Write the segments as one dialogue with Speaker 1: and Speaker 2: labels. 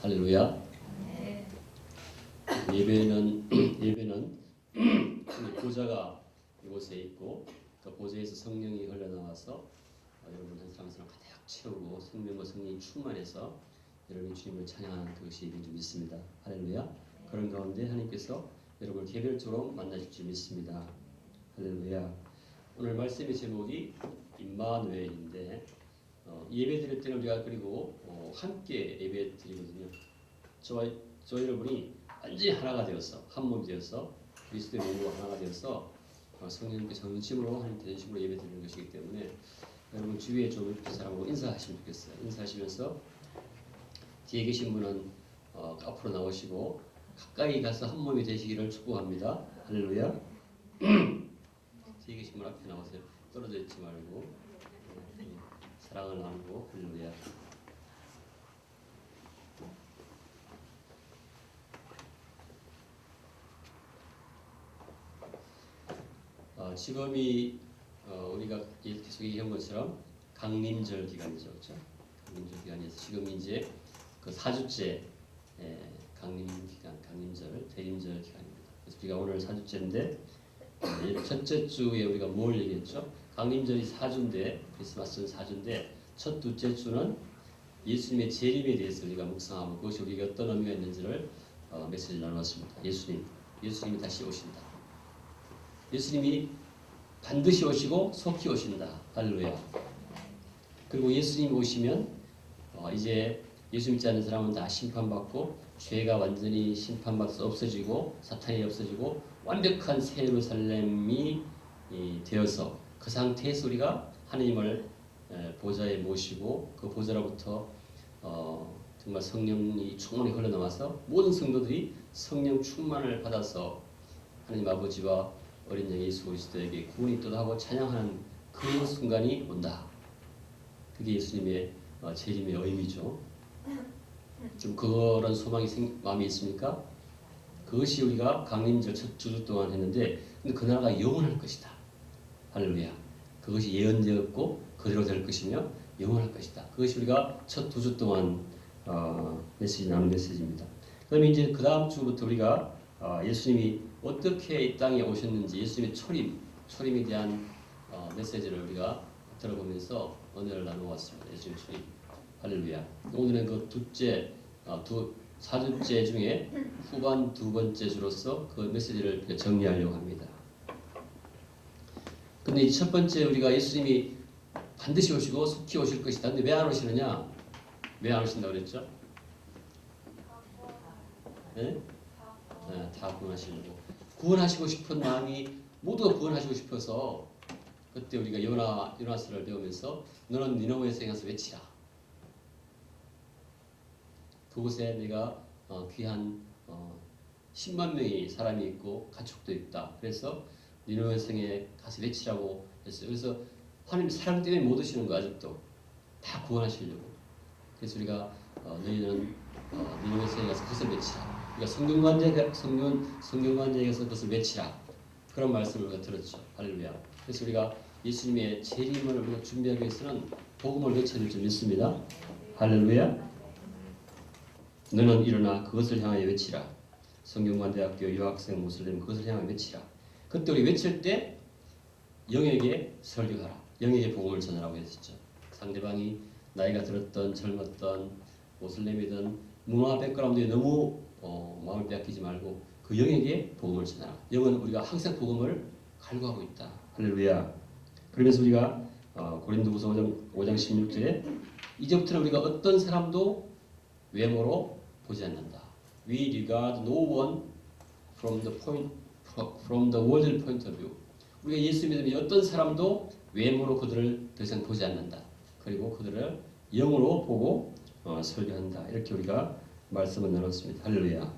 Speaker 1: 할렐루야.
Speaker 2: 네.
Speaker 1: 예배는 보좌가 이곳에 있고 그 보좌에서 성령이 흘러나와서 여러분 한 사람 한 사람 가득 채우고 생명과 성령이 충만해서 여러분이 주님을 찬양하는 그것이 예배인 줄 믿습니다. 할렐루야. 그런 가운데 하나님께서 여러분을 개별적으로 만나실 줄 믿습니다. 할렐루야. 오늘 말씀의 제목이 임마누엘인데 예배 드릴 때는 우리가 그리고 함께 예배 드리거든요. 저와 여러분이 완전히 하나가 되어서 한 몸이 되어서 그리스도의 몸으로 하나가 되어서 성령님께 전심으로 하나님 전심으로 예배 드리는 것이기 때문에 여러분 주위에 좀 사람하고 인사하시면 좋겠어요. 인사하시면서 뒤에 계신 분은 앞으로 나오시고 가까이 가서 한 몸이 되시기를 축복합니다. 할렐루야. 뒤에 계신 분 앞에 나오세요. 떨어져 있지 말고 사랑을 나누고 할렐루야. 지금이 우리가 계속 얘기한 것처럼 강림절 기간이죠, 그렇죠? 강림절 기간에서 지금 이제 그 4주째 강림 기간, 강림절, 대림절 기간입니다. 그래서 우리가 오늘 4주째인데 첫째 주에 우리가 뭘 얘기했죠? 강림절이 4주인데 크리스마스는 4주인데 첫 둘째 주는 예수님의 재림에 대해서 우리가 묵상하고 그것이 우리에게 어떤 의미가 있는지를 메시지를 나눴습니다. 예수님이 다시 오신다. 예수님이 반드시 오시고 속히 오신다. 할렐루야. 그리고 예수님이 오시면 이제 예수 믿지 않는 사람은 다 심판받고 죄가 완전히 심판받아서 없어지고 사탄이 없어지고 완벽한 새 예루살렘이 되어서 그 상태에서 우리가 하나님을 보좌에 모시고 그 보좌로부터 정말 성령이 충만히 흘러나와서 모든 성도들이 성령 충만을 받아서 하나님 아버지와 어린 양 예수 그리스도에게 구원이 있도록 하고 찬양하는 그 순간이 온다. 그게 예수님의 재림의 의미죠. 좀 그런 소망이 마음에 있습니까? 그것이 우리가 강림절 첫 주 동안 했는데 근데 그 나라가 영원할 것이다. 할렐루야. 그것이 예언되었고 그대로 될 것이며 영원할 것이다. 그것이 우리가 첫 2주 동안 메시지 나눈 메시지입니다. 그다음에 이제 그 다음 주부터 우리가 예수님이 어떻게 이 땅에 오셨는지 예수님의 초림에 대한 메시지를 우리가 들어보면서 은혜를 나누어왔습니다. 예수님 초림. 할렐루야. 오늘은 그 4주째 중에 후반 2번째 주로서 그 메시지를 정리하려고 합니다. 근데 이 첫 번째 우리가 예수님이 반드시 오시고 속히 오실 것이다. 근데 왜 안 오시느냐? 왜 안 오신다고 그랬죠? 네? 다 구원하시려고. 구원하시고 싶은 마음이 모두가 구원하시고 싶어서 그때 우리가 요나스를 배우면서 너는 니느웨에 가서 외치라. 그곳에 내가 귀한 10만 명의 사람이 있고 가축도 있다. 그래서 니느웨 성에 가서 외치라고 했어요. 그래서 하나님 사랑 때문에 못 오시는 거 아직도 다 구원하시려고. 그래서 우리가 너희는 니느웨 성에 가서 그것을 외치라. 그러니까 성경관제에 가서 그것을 외치라. 그런 말씀을 우리가 들었죠. 할렐루야. 그래서 우리가 예수님의 재림을 우리가 준비하기 위해서는 복음을 외쳐야 될 줄 믿습니다. 할렐루야. 너는 일어나 그것을 향하여 외치라. 성경관대학교 유학생 모슬렘 그것을 향하여 외치라. 그때 우리 외칠 때 영에게 설교하라. 영에게 복음을 전하라고 했었죠. 상대방이 나이가 들었던 젊었던 모슬렘이든 문화 백그라운드에 너무 마음을 빼앗기지 말고 그 영에게 복음을 전하라. 영은 우리가 항상 복음을 갈구하고 있다. 할렐루야. 그러면서 우리가 고린도후서 5장 16절에 이제부터는 우리가 어떤 사람도 외모로 보지 않는다. We regard no one from the worldly point of view. 우리가 예수 믿으면 어떤 사람도 외모로 그들을 더 이상 보지 않는다. 그리고 그들을 영으로 보고 설교한다. 이렇게 우리가 말씀을 나눴습니다. 할렐루야.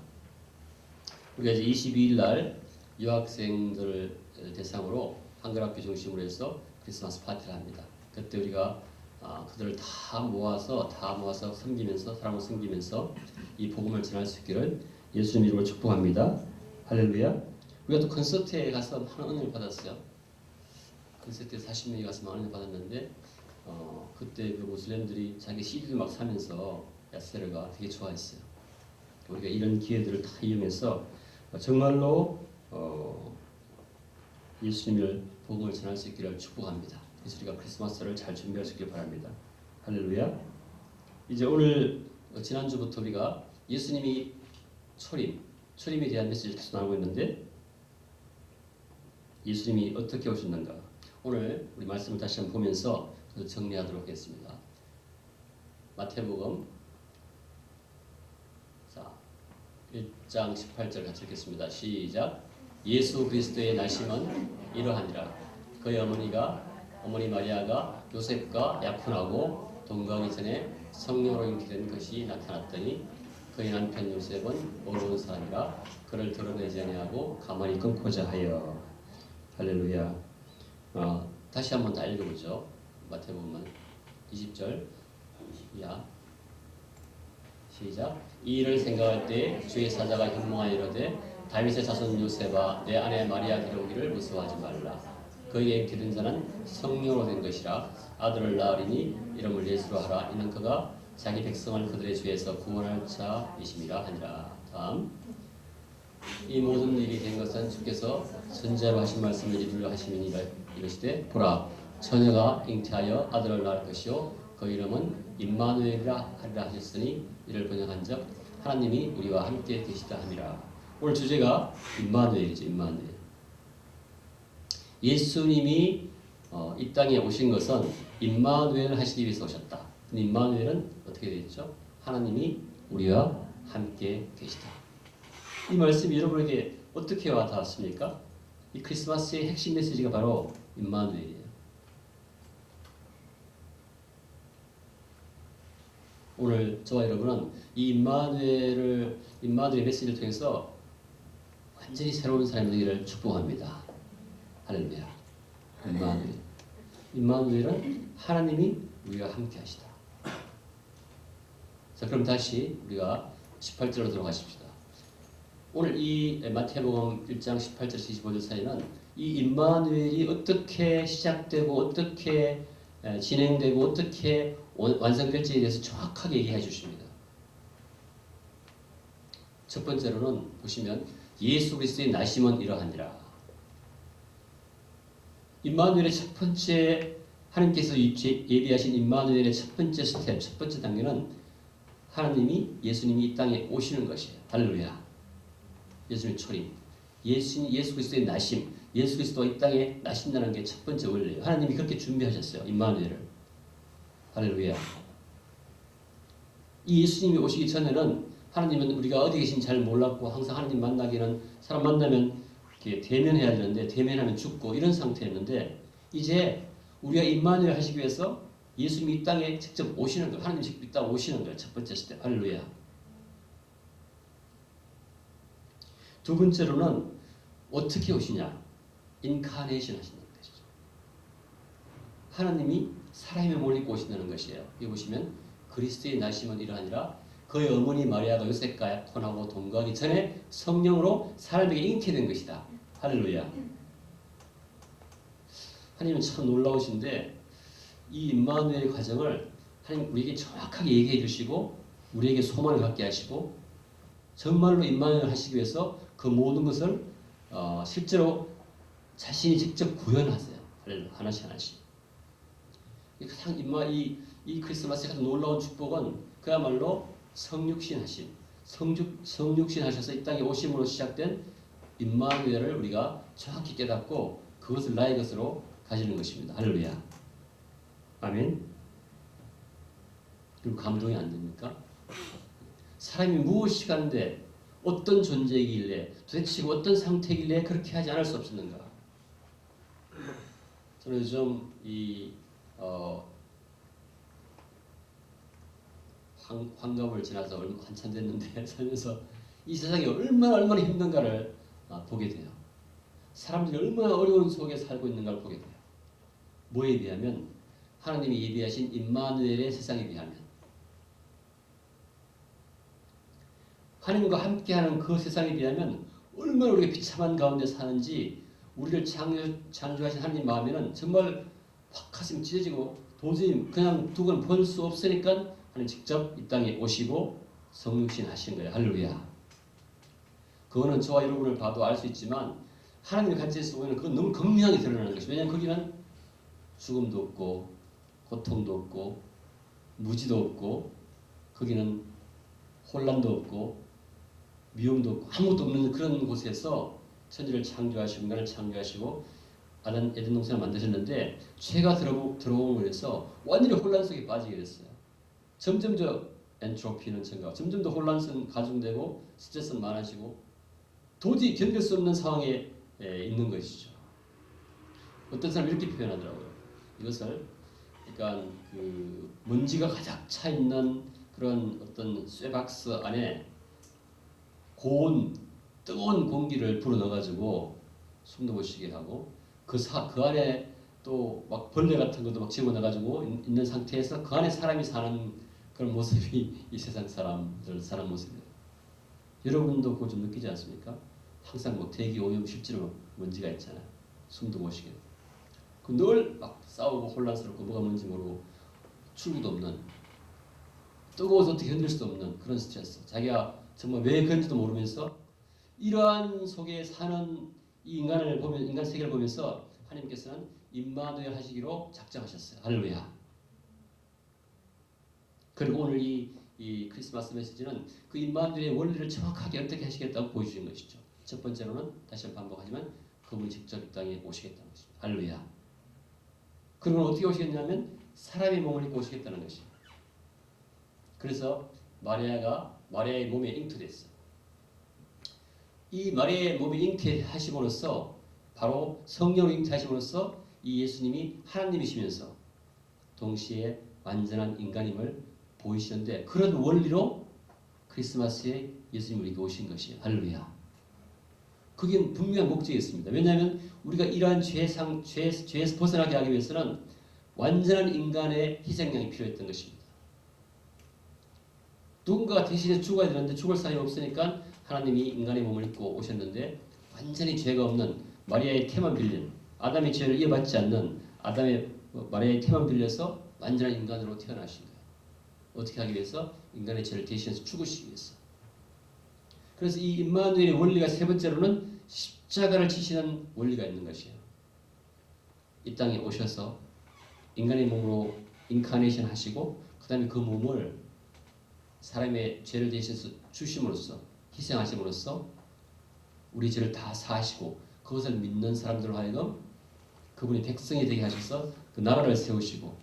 Speaker 1: 우리가 이제 22일 날 유학생들 대상으로 한글학교 중심으로 해서 크리스마스 파티를 합니다. 그때 우리가 그들을 다 모아서 섬기면서 사람을 섬기면서 이 복음을 전할 수 있기를 예수님 이름으로 축복합니다. 할렐루야. 우리가 또 콘서트에 가서 많은 은혜를 받았어요. 콘서트에 40명이 가서 많은 은혜를 받았는데 그때 그 모슬렘들이 자기 CD를 막 사면서 야세르가 되게 좋아했어요. 우리가 이런 기회들을 다 이용해서 정말로 예수님을 복음을 전할 수 있기를 축복합니다. 그래서 우리가 크리스마스를 잘 준비할 수 있길 바랍니다. 할렐루야. 이제 오늘 지난주부터 우리가 예수님이 초림에 대한 메시지를 계속 나누고 있는데 예수님이 어떻게 오셨는가 오늘 우리 말씀을 다시 한번 보면서 정리하도록 하겠습니다. 마태복음 1장 18절 같이 읽겠습니다. 시작. 예수 그리스도의 나심은 이러하니라. 그의 어머니 마리아가 요셉과 약혼하고 동거하기 전에 성령으로 잉태된 것이 나타났더니 그의 남편 요셉은 어려운 사람이라 그를 드러내지 아니하고 가만히 끊고자 하여. 할렐루야. 다시 한번 다 읽어보죠. 마태복음 20절 이하 시작. 이 일을 생각할 때 주의 사자가 현몽하여 이르되 다윗의 자손 요셉아 내 아내 마리아 데려오기를 무서워하지 말라. 그에게 잉태된 자는 성령으로 된 것이라. 아들을 낳으리니 이름을 예수로 하라. 이는 그가 자기 백성을 그들의 죄에서 구원할 자이심이라 하니라. 다음. 이 모든 일이 된 것은 주께서 선지자로 하신 말씀을 이루려 하심이니 이르시되 보라 처녀가 잉태하여 아들을 낳을 것이요 그 이름은 임마누엘이라 하리라 하셨으니 이를 번역한즉 하나님이 우리와 함께 계시다 함이라. 오늘 주제가 임마누엘이죠. 임마누엘. 예수님이 이 땅에 오신 것은 임마누엘 하시기 위해서 오셨다. 근데 임마누엘은 어떻게 되어 있죠? 하나님이 우리와 함께 계시다. 이 말씀이 여러분에게 어떻게 와닿았습니까? 이 크리스마스의 핵심 메시지가 바로 임마누엘이에요. 오늘 저와 여러분은 이 임마누엘의 메시지를 통해서 완전히 새로운 사람이 되기를 축복합니다. 할렐루야. 임마누엘은 하나님이 우리와 함께 하시다. 자, 그럼 다시 우리가 18절로 들어가십시다. 오늘 이 마태복음 1장 18절 25절 사이는 이 임마누엘이 어떻게 시작되고 어떻게 진행되고 어떻게 완성될지에 대해서 정확하게 얘기해 주십니다. 첫 번째로는 보시면 예수 그리스도의 나심은 이러하니라. 임마누엘의 첫 번째 하나님께서 예비하신 임마누엘의 첫 번째 스텝, 첫 번째 단계는 예수님이 이 땅에 오시는 것이에요. 할렐루야. 예수님의 초림, 예수 그리스도의 나심, 예수 그리스도가 이 땅에 나신다는 게 첫 번째 원리예요. 하나님이 그렇게 준비하셨어요. 임마누엘을. 할렐루야. 이 예수님이 오시기 전에는 하나님은 우리가 어디 계신지 잘 몰랐고 항상 하나님 만나기는 사람 만나면 이렇게 대면해야 되는데 대면하면 죽고 이런 상태였는데 이제 우리가 임마누엘 하시기 위해서 예수님이 이 땅에 직접 오시는 거예요. 하나님이 직접 이 땅에 오시는 거예요. 첫 번째 스텝. 할렐루야. 두 번째로는 어떻게 오시냐? 인카네이션 하신다는 것이죠. 하나님이 사람의 몸을 입고 오신다는 것이에요. 여기 보시면 그리스도의 나심은 이러하니라. 그의 어머니 마리아가 요셉과 약혼하고 동거하기 전에 성령으로 사람에게 잉태된 것이다. 할렐루야. 하나님은 참 놀라우신데 이 임마누엘 과정을 하나님 우리에게 정확하게 얘기해 주시고 우리에게 소망을 갖게 하시고 정말로 임마누엘 하시기 위해서 그 모든 것을 실제로 자신이 직접 구현하세요. 하나씩 하나씩. 가장 이 크리스마스의 가장 놀라운 축복은 그야말로 성육신 하심, 성육신 하셔서 이 땅에 오심으로 시작된 임마누엘을 우리가 정확히 깨닫고 그것을 나의 것으로 가지는 것입니다. 할렐루야. 아멘. 그리고 감동이 안 됩니까? 사람이 무엇이 가는데 어떤 존재이길래 도대체 어떤 상태이길래 그렇게 하지 않을 수 없었는가? 저는 요즘 환갑을 지나서 한참 됐는데 살면서 이 세상이 얼마나 힘든가를 보게 돼요. 사람들이 얼마나 어려운 속에 살고 있는가를 보게 돼요. 뭐에 비하면 하나님이 예비하신 임마누엘의 세상에 비하면 하나님과 함께하는 그 세상에 비하면 얼마나 우리가 비참한 가운데 사는지 우리를 창조하신 하나님 마음에는 정말 확 가슴이 찢어지고 도저히 그냥 두고는 볼 수 없으니까 하나님 직접 이 땅에 오시고 성육신 하신 거예요. 할렐루야. 그거는 저와 여러분을 봐도 알 수 있지만 하나님의 관점에서 보면 그건 너무 극명하게 드러나는 것이죠. 왜냐하면 거기는 죽음도 없고 고통도 없고 무지도 없고 거기는 혼란도 없고 미움도 없고 아무것도 없는 그런 곳에서 천지를 창조하시고 인간을 창조하시고 에덴 동산을 만드셨는데 죄가 들어옴으로 해서 완전히 혼란 속에 빠지게 됐어요. 점점 저 엔트로피는 증가, 점점 더 혼란성 가중되고 스트레스는 많아지고 도저히 견딜 수 없는 상황에 있는 것이죠. 어떤 사람이 이렇게 표현하더라고요. 이것을 그러니까 그 먼지가 가득 차 있는 그런 어떤 쇠박스 안에 고온 뜨거운 공기를 불어넣어가지고 숨도 못 쉬게 하고 그 안에 또 막 벌레 같은 것도 막 집어넣어가지고 있는 상태에서 그 안에 사람이 사는 그런 모습이 이 세상 사람들 사는 모습이에요. 여러분도 그거 좀 느끼지 않습니까? 항상 뭐 대기 오염 실제로 먼지가 있잖아요. 숨도 못 쉬게. 늘 막 싸우고 혼란스럽고 뭐가 뭔지 모르고 출구도 없는 뜨거워서 어떻게 견딜 수도 없는 그런 스트레스. 자기가 정말 왜 그런지도 모르면서 이러한 속에 사는 이 인간을 보면 인간 세계를 보면서 하나님께서는 임마누엘 하시기로 작정하셨어요. 할렐루야. 그리고 오늘 이 크리스마스 메시지는 그 임마누엘의 원리를 정확하게 어떻게 하시겠다고 보여주신 것이죠. 첫 번째로는 다시 한번 반복하지만 그분이 직접 이 땅에 오시겠다는 것입니다. 할렐루야. 그리고 어떻게 오시겠냐면 사람의 몸을 입고 오시겠다는 것입니다. 그래서 마리아의 몸에 잉태됐어요. 이 마리아의 몸에 잉태하심으로써 바로 성령으로 잉태하심으로써 이 예수님이 하나님이시면서 동시에 완전한 인간임을 보이시는데 그런 원리로 크리스마스에 예수님이 우리에게 오신 것이에요. 할렐루야. 그게 분명한 목적이 있습니다. 왜냐하면 우리가 이러한 죄에서 벗어나게 하기 위해서는 완전한 인간의 희생양이 필요했던 것입니다. 누군가가 대신에 죽어야 되는데 죽을 사람이 없으니까 하나님이 인간의 몸을 입고 오셨는데 완전히 죄가 없는 마리아의 태만 빌린 아담의 죄를 이어받지 않는 마리아의 태만 빌려서 완전한 인간으로 태어나신 거예요. 어떻게 하기 위해서? 인간의 죄를 대신해서 죽으시기 위해서. 그래서 이 임마누엘의 원리가 세 번째로는 십자가를 지시는 원리가 있는 것이에요. 이 땅에 오셔서 인간의 몸으로 인카네이션 하시고 그 다음에 그 몸을 사람의 죄를 대신해서 주심으로써 희생하심으로써 우리 죄를 다 사하시고 그것을 믿는 사람들로 하여금 그분이 백성이 되게 하셔서 그 나라를 세우시고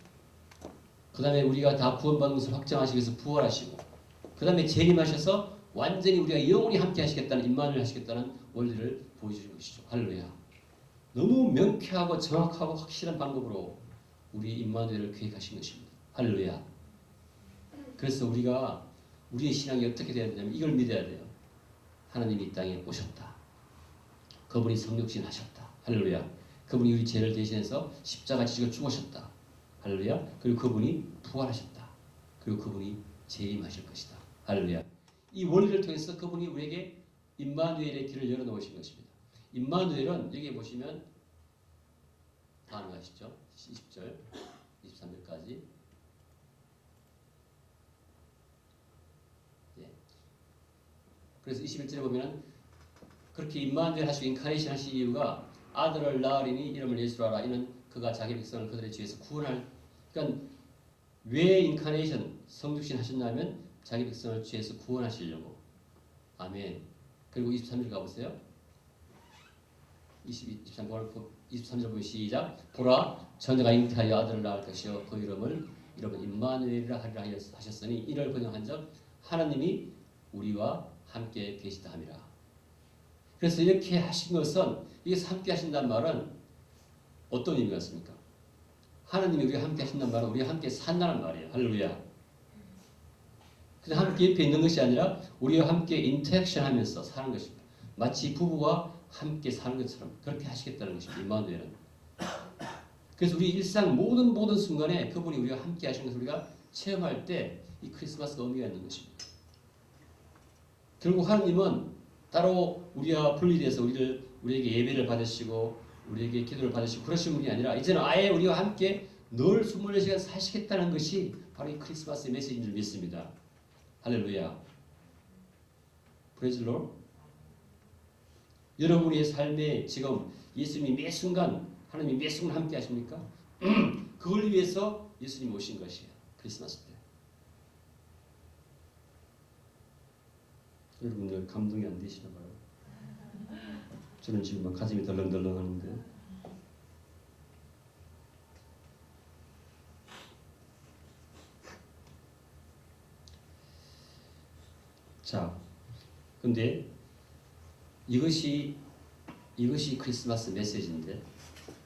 Speaker 1: 그 다음에 우리가 다 구원받는 것을 확정하시기 위해서 부활하시고 그 다음에 재림하셔서 완전히 우리가 영원히 함께 하시겠다는 임마누엘 하시겠다는 원리를 보여주신 것이죠. 할렐루야. 너무 명쾌하고 정확하고 확실한 방법으로 우리 임마누엘을 계획하신 것입니다. 할렐루야. 그래서 우리의 신앙이 어떻게 되어야 되냐면 이걸 믿어야 돼요. 하나님이 이 땅에 오셨다. 그분이 성육신 하셨다. 할렐루야. 그분이 우리 죄를 대신해서 십자가 지시고 죽으셨다. 할렐루야. 그리고 그분이 부활하셨다. 그리고 그분이 재림하실 것이다. 할렐루야. 이 원리를 통해서 그분이 우리에게 임마누엘의 길을 열어놓으신 것입니다. 임마누엘은 여기 보시면 가능하시죠? 20절, 23절까지. 그래서 21절에 보면은 그렇게 임마누엘 하시고 인카네이션 하신 이유가 아들을 낳으리니 이름을 예수로 하라. 이는 그가 자기 백성을 그들의 죄에서 구원할. 그러니까 왜 인카네이션 성육신 하셨냐면 자기 백성을 죄에서 구원하시려고. 아멘. 그리고 23절 가보세요. 23절 보면 시작. 보라 처녀가 잉태하여 아들을 낳을 것이요 그 이름은 임마누엘이라 하리라 하셨으니 이를 번역한 적 하나님이 우리와 함께 계시다 함이라. 그래서 이렇게 하신 것은 이게 함께 하신다는 말은 어떤 의미가 있습니까? 하나님이 우리와 함께 하신다는 말은 우리와 함께 산다는 말이에요. 할렐루야. 그냥 함께 옆에 있는 것이 아니라 우리와 함께 인터랙션 하면서 사는 것입니다. 마치 부부가 함께 사는 것처럼 그렇게 하시겠다는 것입니다. 임마누엘은. 그래서 우리 일상 모든 순간에 그분이 우리와 함께 하신 것을 우리가 체험할 때 이 크리스마스가 의미가 있는 것입니다. 결국 하나님은 따로 우리와 분리돼서 우리에게 예배를 받으시고 우리에게 기도를 받으시고 그러신 분이 아니라 이제는 아예 우리와 함께 늘 24시간 사시겠다는 것이 바로 이 크리스마스의 메시지인 줄 믿습니다. 할렐루야. 프레즈 로. 여러분의 삶에 지금 예수님이 매 순간 하나님이 매 순간 함께 하십니까? 그걸 위해서 예수님이 오신 것이에요. 크리스마스 때. 여러분들 감동이 안 되시나 봐요. 저는 지금 막 가슴이 덜렁덜렁 하는데. 자, 근데 이것이 크리스마스 메시지인데,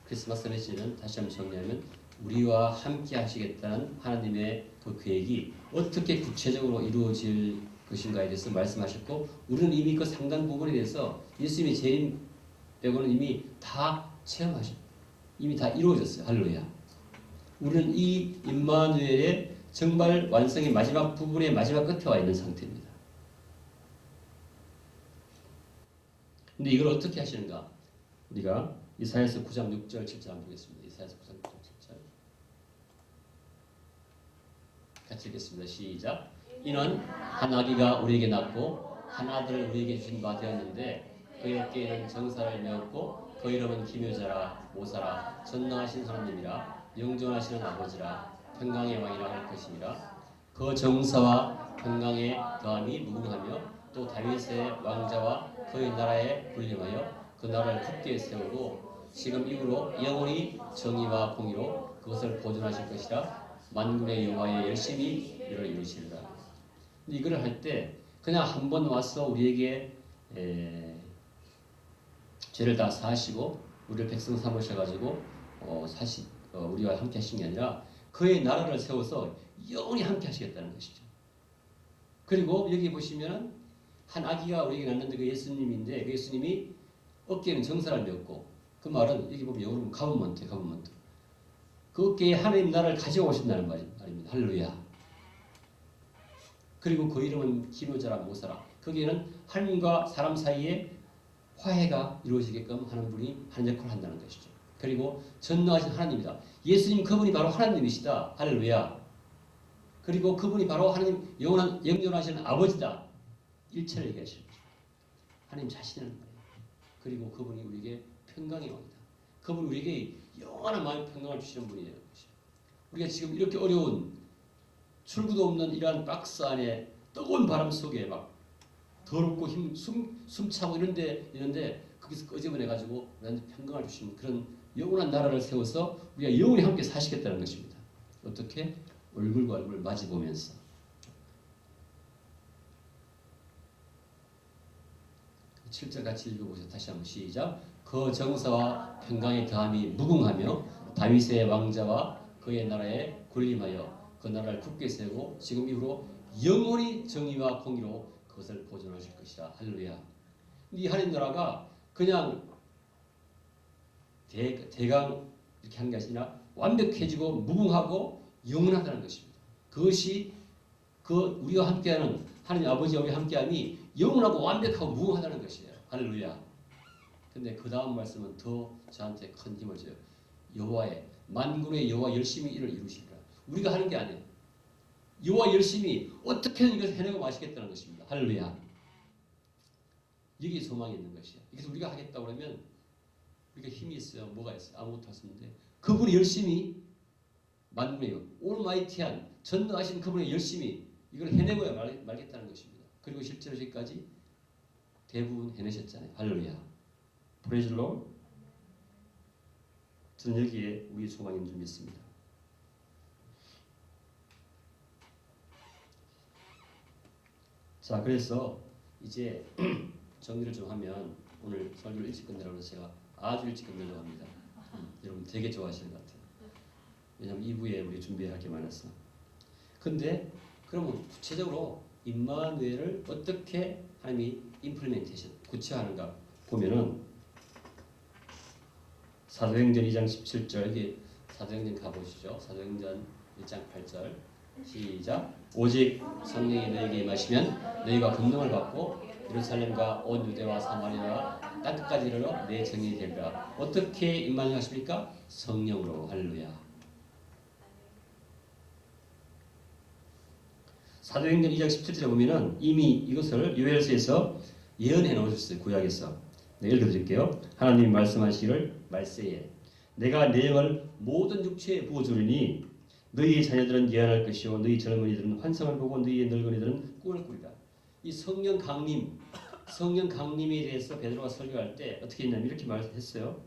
Speaker 1: 크리스마스 메시지는 다시 한번 정리하면 우리와 함께 하시겠다는 하나님의 그 계획이 어떻게 구체적으로 이루어질 것인가에 대해서 말씀하셨고, 우리는 이미 그 상당 부분에 대해서 예수님의 재림 빼고는 이미 다 체험하셨고 이미 다 이루어졌어요. 할렐루야. 우리는 이 임마누엘의 정말 완성의 마지막 부분의 마지막 끝에 와 있는 상태입니다. 근데 이걸 어떻게 하시는가? 우리가 이사야서 9장 6절 7절 한번 보겠습니다. 이사야서 9장 6절 7절 같이 읽겠습니다. 시작. 이는 한 아기가 우리에게 낳고 한 아들을 우리에게 주신 바 되었는데 그의 어깨에는 정사를 메었고 그 이름은 기묘자라 모사라 전능하신 하나님이라 영존하시는 아버지라 평강의 왕이라 할 것이니라. 그 정사와 평강의 더함이 무궁하며 또 다윗의 왕자와 그의 나라에 군림하여 그 나라를 굳게 세우고 지금 이후로 영원히 정의와 공의로 그것을 보존하실 것이라. 만군의 여호와의 열심히 이를 이루시리라. 근데 이거를 할 때 그냥 한 번 와서 우리에게 죄를 다 사하시고 우리를 백성 삼으셔가지고 우리와 함께 하신 게 아니라 그의 나라를 세워서 영원히 함께 하시겠다는 것이죠. 그리고 여기 보시면 한 아기가 우리에게 낳는데 그 예수님인데 그 예수님이 어깨에는 정사를 메었고 그 말은 여기 보면 영어로 가버먼트 그 어깨에 하나님 나라를 가지고 오신다는 말입니다. 할렐루야. 그리고 그 이름은 기묘자라 모사라. 거기에는 하나님과 사람 사이에 화해가 이루어지게끔 하는 분이 하는 역할을 한다는 것이죠. 그리고 전능하신 하나님이다. 예수님 그분이 바로 하나님이시다. 할렐루야. 그리고 그분이 바로 하나님 영존하시는 아버지다. 일체를 얘기하시는 거죠. 하나님 자신이라는 거예요. 그리고 그분이 우리에게 평강의 왕이다. 그분이 우리에게 영원한 마음의 평강을 주시는 분이에요. 우리가 지금 이렇게 어려운 출구도 없는 이러한 박스 안에 뜨거운 바람 속에 막 더럽고 숨차고 이런데 거기서 끄집어내가지고 우리한테 평강을 주시는 그런 영원한 나라를 세워서 우리가 영원히 함께 사시겠다는 것입니다. 어떻게? 얼굴과 얼굴 마주 보면서. 7절 같이 읽어보세요. 다시 한번 시작. 그 정사와 평강의 더함이 무궁하며 다윗의 왕자와 그의 나라에 군림하여 그 나라를 굳게 세우고 지금 이후로 영원히 정의와 공의로 그것을 보존하실 것이다. 할렐루야. 이 하나님 나라가 그냥 대강 이렇게 하는 게 아니라 완벽해지고 무궁하고 영원하다는 것입니다. 그것이 우리와 함께하는 하나님 아버지와 우리 함께함이 영원하고 완벽하고 무궁하다는 것이에요. 할렐루야. 근데 그 다음 말씀은 더 저한테 큰 힘을 줘요. 여호와의 만군의 여호와 열심히 이를 이루시리라. 우리가 하는 게 아니에요. 여호와 열심히 어떻게든 이것을 해내고 마시겠다는 것입니다. 할렐루야. 여기에 소망이 있는 것이에요. 그래서 우리가 하겠다고 그러면 우리가 힘이 있어요. 뭐가 있어요? 아무것도 없는데 그분이 열심히 만군의 올마이티한 전능하신 그분의 열심히 이걸 해내고야 말겠다는 것입니다. 그리고 실제로 지금까지 대부분 해내셨잖아요. 할렐루야. 프레이즈 로. 저는 여기에 우리의 소망이 좀 있습니다. 자, 그래서 이제 정리를 좀 하면 오늘 설교를 일찍 끝내라고 해서 제가 아주 일찍 끝내려고 합니다. 여러분 되게 좋아하시는 것 같아요. 왜냐하면 2부에 우리 준비할 게 많았어. 근데 그러면 구체적으로 임마누엘을 어떻게 하나님이 임플리멘테이션 구체화하는가 보면은 사도행전 2장 17절 이게 사도행전 가보시죠. 사도행전 1장 8절 시작. 오직 성령이 너희에게 임하시면 너희가 권능을 받고 예루살렘과 온 유대와 사마리아와 땅 끝까지 이르러 내 증인이 되리라. 어떻게 임하십니까? 성령으로. 할렐루야. 사도행전 2장 17절에 보면은 이미 이것을 요엘서에서 예언해 놓으셨어요. 구약에서. 네, 읽어드릴게요. 하나님이 말씀하시기를 말세에 내가 내 영을 모든 육체에 부어주리니 너희의 자녀들은 예언할 것이요 너희 젊은이들은 환상을 보고 너희의 늙은이들은 꿈을 꾸리라. 이 성령 강림에 대해서 베드로가 설교할 때 어떻게 했냐면 이렇게 말했어요.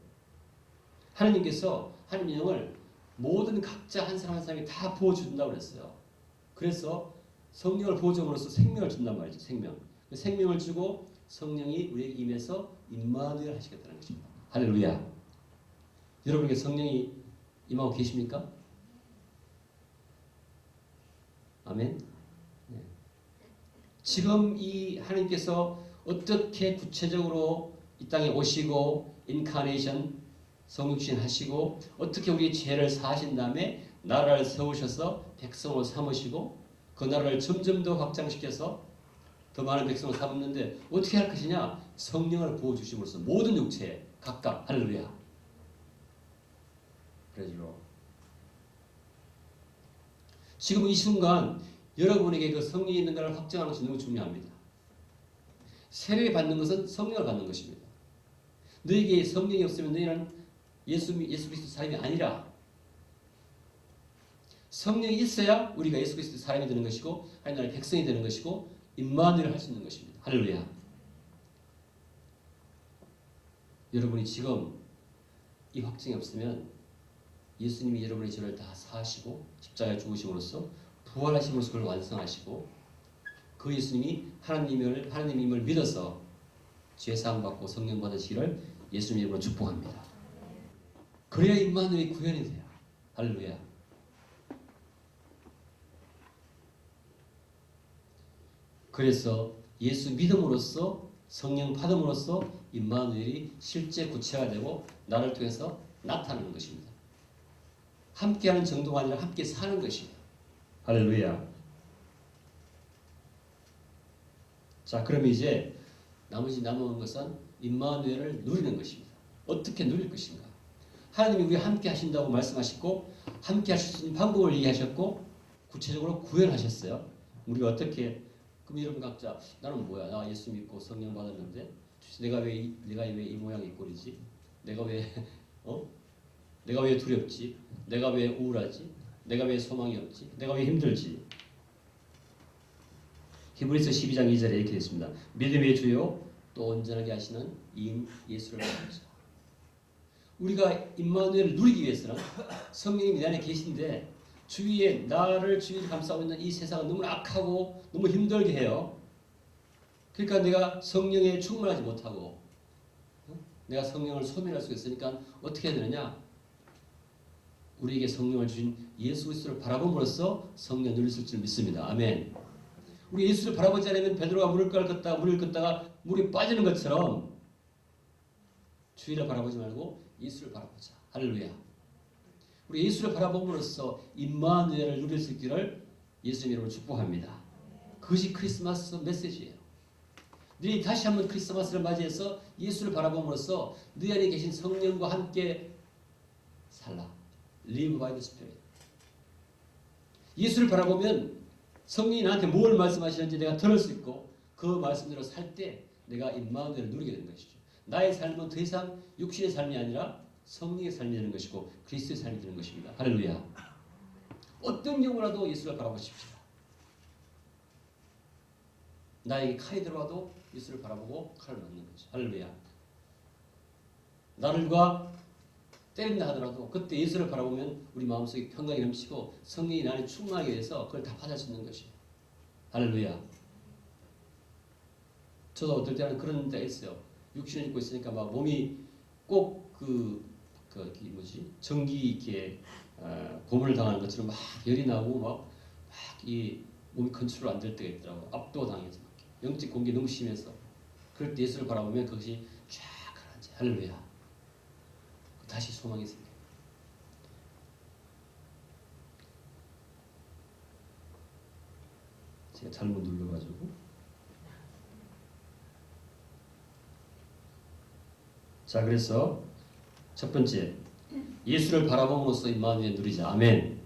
Speaker 1: 하나님께서 하나님 영을 모든 각자 한 사람 한 사람이 다 부어준다고 그랬어요. 그래서 성령을 부어줌으로써 생명을 준단 말이죠. 생명을 주고 성령이 우리에게 임해서 임마누엘 하시겠다는 것입니다. 할렐루야. 여러분에게 성령이 임하고 계십니까? 아멘. 네. 지금 이 하나님께서 어떻게 구체적으로 이 땅에 오시고 인카네이션 성육신 하시고 어떻게 우리의 죄를 사하신 다음에 나라를 세우셔서 백성을 삼으시고 그 나라를 점점 더 확장시켜서 더 많은 백성을 삼는데 어떻게 할 것이냐? 성령을 부어주심으로써 모든 육체에 각각 할렐루야. 그러죠. 지금 이 순간 여러분에게 그 성령이 있는가를 확정하는 것이 너무 중요합니다. 세례 받는 것은 성령을 받는 것입니다. 너에게 성령이 없으면 너희는 예수 그리스도 사람이 아니라 성령이 있어야 우리가 예수 그리스도 사람이 되는 것이고 하나님의 백성이 되는 것이고 임마누엘을 할 수 있는 것입니다. 할렐루야. 여러분이 지금 이 확증이 없으면 예수님이 여러분의 죄를 다 사하시고 십자가에 죽으심으로써 부활하심으로써 그걸 완성하시고 그 예수님이 하나님임을 믿어서 죄사함 받고 성령 받으시기를 예수님 이름으로 축복합니다. 그래야 임마누엘이 구현이 돼요. 할렐루야. 그래서 예수 믿음으로써 성령 받음으로써 임마누엘이 실제 구체가 되고 나를 통해서 나타나는 것입니다. 함께하는 정도가 아니라 함께 사는 것이에요. 할렐루야. 자, 그럼 이제 나머지 남은 것은 임마누엘을 누리는 것입니다. 어떻게 누릴 것인가? 하나님이 우리와 함께 하신다고 말씀하셨고 함께 하실 수 있는 방법을 얘기하셨고 구체적으로 구현하셨어요. 우리가 어떻게 그럼 여러분 각자 나는 뭐야? 나 예수 믿고 성령 받았는데 내가 왜 이 모양이 꼴이지? 내가 왜 두렵지? 내가 왜 우울하지? 내가 왜 소망이 없지? 내가 왜 힘들지? 히브리서 12장 2절에 이렇게 되었습니다. 믿음의 주요 또 온전하게 하시는 이인 예수를 믿자. 우리가 임마누엘을 누리기 위해서는 성령님이 내 안에 계신데 주위에 나를 감싸고 있는 이 세상은 너무 악하고 너무 힘들게 해요. 그러니까 내가 성령에 충만하지 못하고 내가 성령을 소멸할 수 있으니까 어떻게 해야 되느냐? 우리에게 성령을 주신 예수 그리스도를 바라봄으로써 성령 누릴 수 있을 줄 믿습니다. 아멘. 우리 예수를 바라보지 않으면 베드로가 물을 걷다가 물이 빠지는 것처럼 주위를 바라보지 말고 예수를 바라보자. 할렐루야. 우리 예수를 바라봄으로써 임마누엘을 누릴 수 있기를 예수님 이름으로 축복합니다. 그것이 크리스마스 메시지예요. 너희 다시 한번 크리스마스를 맞이해서 예수를 바라봄으로써 너희 안에 계신 성령과 함께 살라. Live by the Spirit. 예수를 바라보면 성령이 나한테 뭘 말씀하시는지 내가 들을 수 있고 그 말씀대로 살 때 내가 임마누엘을 누리게 되는 것이죠. 나의 삶은 더 이상 육신의 삶이 아니라 성령의 삶이 되는 것이고 그리스도의 삶이 되는 것입니다. 할렐루야. 어떤 경우라도 예수를 바라보십시오. 나에게 칼이 들어와도 예수를 바라보고 칼을 맞는 거죠. 할렐루야. 나를 누가 때린다 하더라도 그때 예수를 바라보면 우리 마음속에 평강이 넘치고 성령이 나를 충만하게 돼서 그걸 다 받을 수 있는 것이에요. 할렐루야. 저도 어떨 때는 그런 때가 있어요. 육신을 입고 있으니까 막 몸이 꼭 전기 이렇게 고문을 당하는 것처럼 막 열이 나고 막 이 몸이 컨트롤 안 될 때가 있더라고요. 압도당해서 영적 공기 너무 심해서 그럴 때 예수를 바라보면 그것이 쫙 가라앉아요. 할렐루야. 다시 소망이 생겨요. 제가 잘못 눌러가지고 자 그래서 첫 번째 예수를 바라봄으로써 임마누엘 누리자. 아멘.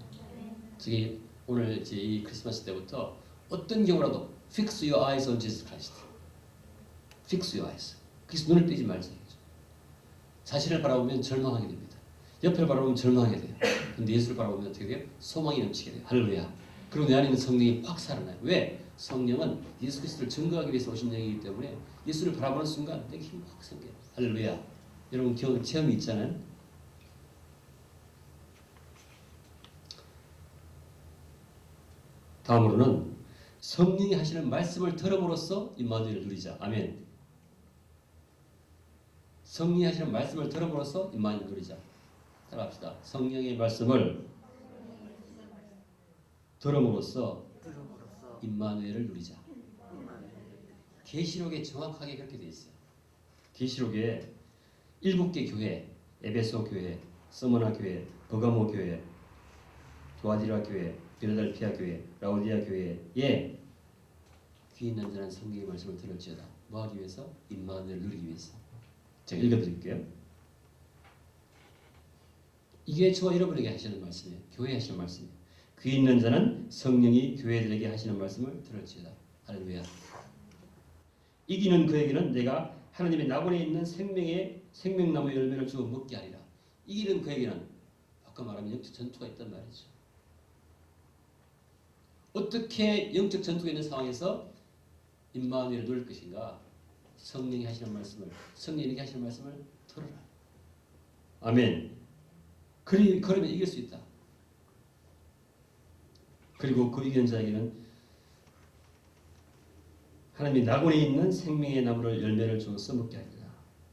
Speaker 1: 저기 오늘 이제 이 크리스마스 때부터 어떤 경우라도 fix your eyes on Jesus Christ. fix your eyes. 그래서 눈을 떼지 말자. 자신을 바라보면 절망하게 됩니다. 옆을 바라보면 절망하게 돼요. 근데 예수를 바라보면 어떻게 돼요? 소망이 넘치게 돼요. 할렐루야. 그리고 내 안에 있는 성령이 확 살아나요. 왜? 성령은 예수 그리스도를 증거하기 위해서 오신 영이기 때문에 예수를 바라보는 순간 내게 힘이 확 생겨요. 할렐루야. 여러분 체험이 있잖아요. 다음으로는 성령이 하시는 말씀을 들음으로써 임마누엘을 누리자. 아멘. 성령이 하시는 말씀을 들음으로써 임마누엘을 누리자. 따라합시다. 성령의 말씀을 들음으로써 임마누엘을 누리자. 계시록에 정확하게 그렇게 되어 있어요. 계시록에 7개 교회, 에베소 교회, 스무나 교회, 버가모 교회, 두아디라 교회, 빌라델피아 교회, 라우디아 교회에 귀 있는 자는 성경의 말씀을 들을지어다. 뭐 하기 위해서? 임마누엘을 누리기 위해서. 제가 읽어드릴게요. 이게 저와 여러분에게 하시는 말씀이에요. 교회에 하시는 말씀이에요. 귀 있는 자는 성령이 교회들에게 하시는 말씀을 들을지어다. 할렐루야. 이기는 그에게는 내가 하나님의 낙원에 있는 생명나무 열매를 주어 먹게 하리라. 이기는 그에게는 아까 말하면 영적 전투가 있단 말이죠. 어떻게 영적 전투가 있는 상황에서 임마누엘을 누릴 것인가? 성령이 하시는 말씀을, 성령이 하시는 말씀을 들어라. 아멘. 그러면 이길 수 있다. 그리고 그 이기는 자에게는 하나님이 낙원에 있는 생명의 나무를 열매를 주어 써먹게 하리라.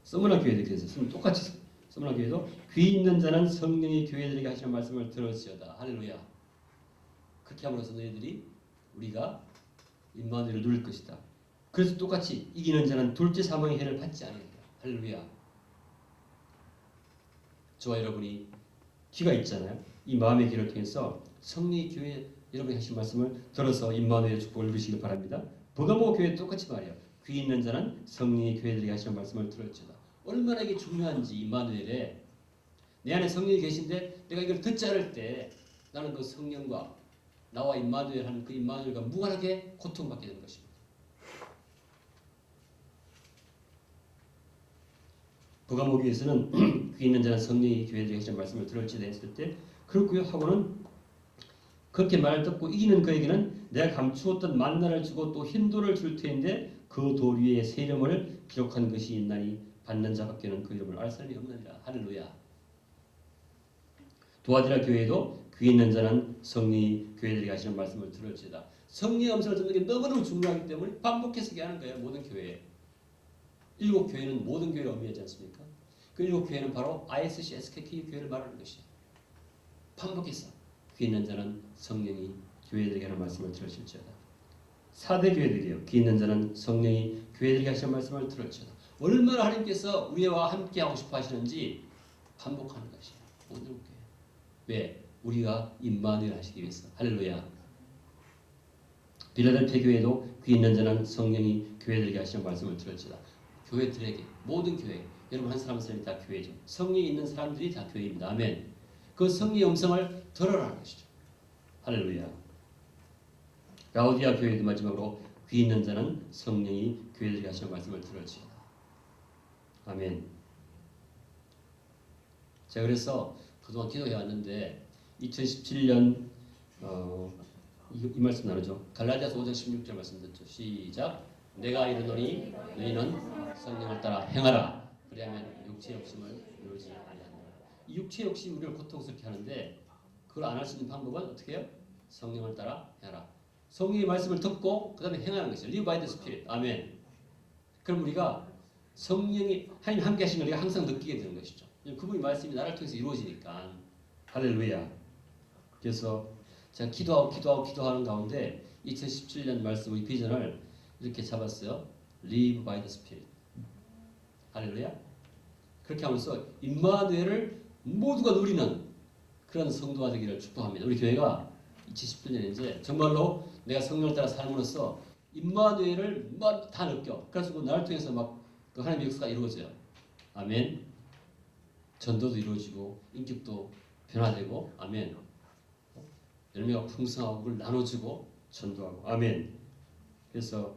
Speaker 1: 서머나 교회도 그래서 똑같이 서머나 교회도 귀 있는 자는 성령이 교회들에게 하시는 말씀을 들을지어다. 할렐루야. 그렇게 함으로써 너희들이 우리가 임마누엘을 누릴 것이다. 그래서 똑같이 이기는 자는 둘째 사망의 해를 받지 않으리라. 할렐루야. 저와 여러분이 귀가 있잖아요. 이 마음의 귀를 통해서 성령이 교회 여러분이 하신 말씀을 들어서 임마누엘의 축복을 누리시길 바랍니다. 버가모 교회 똑같이 말이에요. 귀 있는 자는 성령이 교회들에게 하시는 말씀을 들을지어다. 얼마나 이게 중요한지 임마누엘에 내 안에 성령이 계신데 내가 이걸 듣지 않을 때 나는 그 성령과 나와 임마누엘 하는 그 임마누엘과 무관하게 고통받게 되는 것입니다. 버가모 교회에서는 귀 있는 자는 성령이 교회들에게 하시는 말씀을 들을지어다 했을 때 그렇고요 하고는 그렇게 말을 듣고 이기는 그에게는 내가 감추었던 만나를 주고 또 흰돌을 줄 터인데 그 돌 위에 새 이름을 기록한 것이 있나니 받는 자밖에는 그 이름을 알 사람이 없느니라. 할렐루야. 도아디라 교회도 귀 있는 자는 성령이 교회들에게 하시는 말씀을 들을지어다. 성령의 음성을 듣는 게 너무너무 중요하기 때문에 반복해서 하는 거예요. 모든 교회에. 7교회는 모든 교회를 의미하지 않습니까? 그 7교회는 바로 ISC, SKK 교회를 말하는 것이에요. 반복해서 귀 있는 자는 성령이 교회들에게 하는 말씀을 들을지어다. 4대 교회들이요. 귀 있는 자는 성령이 교회들에게 하시는 말씀을 들을지어다. 얼마나 하나님께서 우리와 함께 하고 싶어 하시는지 반복하는 것이에요. 모든 교회. 왜? 우리가 임마누엘 하시기 위해서. 할렐루야. 빌라델피아 교회도 귀 있는 자는 성령이 교회들에게 하시는 말씀을 들을지어다. 교회들에게, 모든 교회, 여러분 한 사람 한 사람이 다 교회죠. 성령이 있는 사람들이 다 교회입니다. 아멘. 그 성령의 음성을 들어라는 것이죠. 할렐루야. 라우디아 교회도 마지막으로 귀 있는 자는 성령이 교회들에게 하시는 말씀을 들을지어다. 아멘. 제가 그래서 그동안 기도해 왔는데 2017년 이 말씀 나누죠. 갈라디아서 5장 16절 말씀 듣죠. 시작. 내가 이르노니 너희는 성령을 따라 행하라. 그리하면 육체의 욕심을 이루지 아니하리라. 이 육체의 욕심이 우리를 고통스럽게 하는데 그걸 안 할 수 있는 방법은 어떻게 해요? 성령을 따라 행하라. 성령의 말씀을 듣고 그 다음에 행하는 것이죠. Live by the Spirit. 아멘. 그럼 우리가 성령이 하나님 함께 하시는 걸 우리가 항상 느끼게 되는 것이죠. 그분의 말씀이 나를 통해서 이루어지니까. 할렐루야. 그래서 제가 기도하는 가운데 2017년 말씀 의 비전을 이렇게 잡았어요. Live by the Spirit. 할렐루야. 그렇게 하면서 임마누엘을 모두가 누리는 그런 성도가 되기를 축복합니다. 우리 교회가 2017년에 이제 정말로 내가 성령을 따라 삶으로써 임마누엘을 막 다 느껴. 그래서 나를 통해서 막 그 하나님의 역사가 이루어져요. 아멘. 전도도 이루어지고 인격도 변화되고 아멘. 열매가 풍성하고 그걸 나눠주고 전도하고. 아멘. 그래서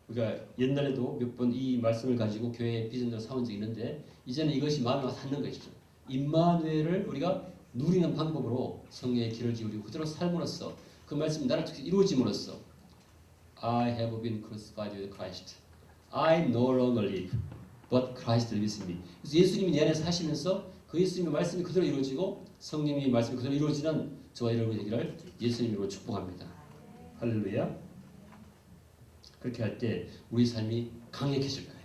Speaker 1: 우리가 옛날에도 몇 번 이 말씀을 가지고 교회에 비전을 사온 적이 있는데 이제는 이것이 마음에 와서 닿는 것이죠. 임마누엘을 우리가 누리는 방법으로 성령의 길을 기울이고 그대로 삶으로써 그 말씀이 나를 통해서 이루어짐으로써 I have been crucified with Christ. I no longer live, but Christ lives in me. 그래서 예수님이 내 안에서 하시면서 그 예수님의 말씀이 그대로 이루어지고 성령의 말씀이 그대로 이루어지는 저와 여러분의 되기를 예수님으로 축복합니다. 할렐루야. 그렇게 할 때 우리 삶이 강력해질 거예요.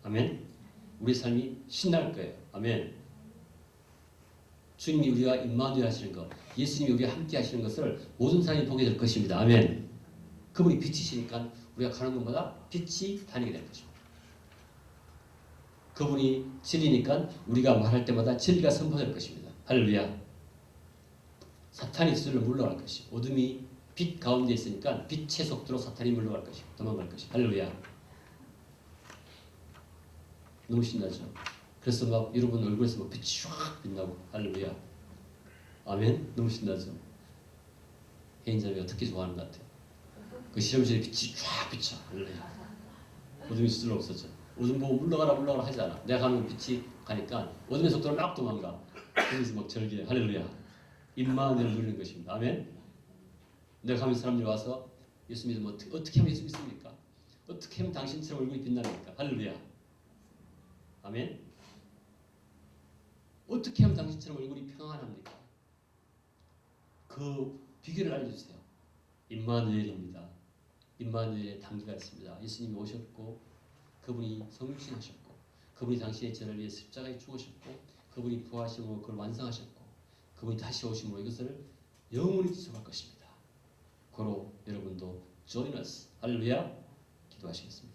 Speaker 1: 아멘. 우리 삶이 신날 거예요. 아멘. 주님이 우리와 임마누엘 하시는 것, 예수님이 우리와 함께 하시는 것을 모든 사람이 보게 될 것입니다. 아멘. 그분이 빛이시니까 우리가 가는 곳마다 빛이 다니게 될 것입니다. 그분이 진리니까 우리가 말할 때마다 진리가 선포될 것입니다. 할렐루야. 사탄이 저절로 물러갈 것이고 어둠이 빛 가운데 있으니까 빛의 속도로 사탄이 물러갈 것이고 도망갈 것이고 할렐루야. 너무 신나죠. 그래서 막 여러분 얼굴에서 막 빛이 쫙 빛나고 할렐루야. 아멘. 너무 신나죠. 혜인자매가 어떻게 좋아하는 것 같아요. 그 실험실에 빛이 쫙 비쳐. 할렐루야. 어둠이 스스로 없어져. 어둠 보고 물러가라 하지 않아. 내가 가는 빛이 가니까 어둠의 속도로 막 도망가. 거기서 막 절기해. 할렐루야. 임마누엘을 누리는 것입니다. 아멘. 내가 가면 사람들이 와서 예수 믿으면 어떻게 하면 예수 믿습니까? 어떻게 하면 당신처럼 얼굴이 빛납니까? 할렐루야. 아멘. 어떻게 하면 당신처럼 얼굴이 평안합니까? 그 비결을 알려주세요. 임마누엘입니다. 임마누엘의 단계가 있습니다. 예수님이 오셨고 그분이 성육신 하셨고 그분이 당신의 죄를 위해 십자가에 죽으셨고 그분이 부활하심으로 그걸 완성하셨고 그분이 다시 오심으로 이것을 영원히 지속할 것입니다. 고로 여러분도 join us. 할렐루야. 기도하시겠습니다.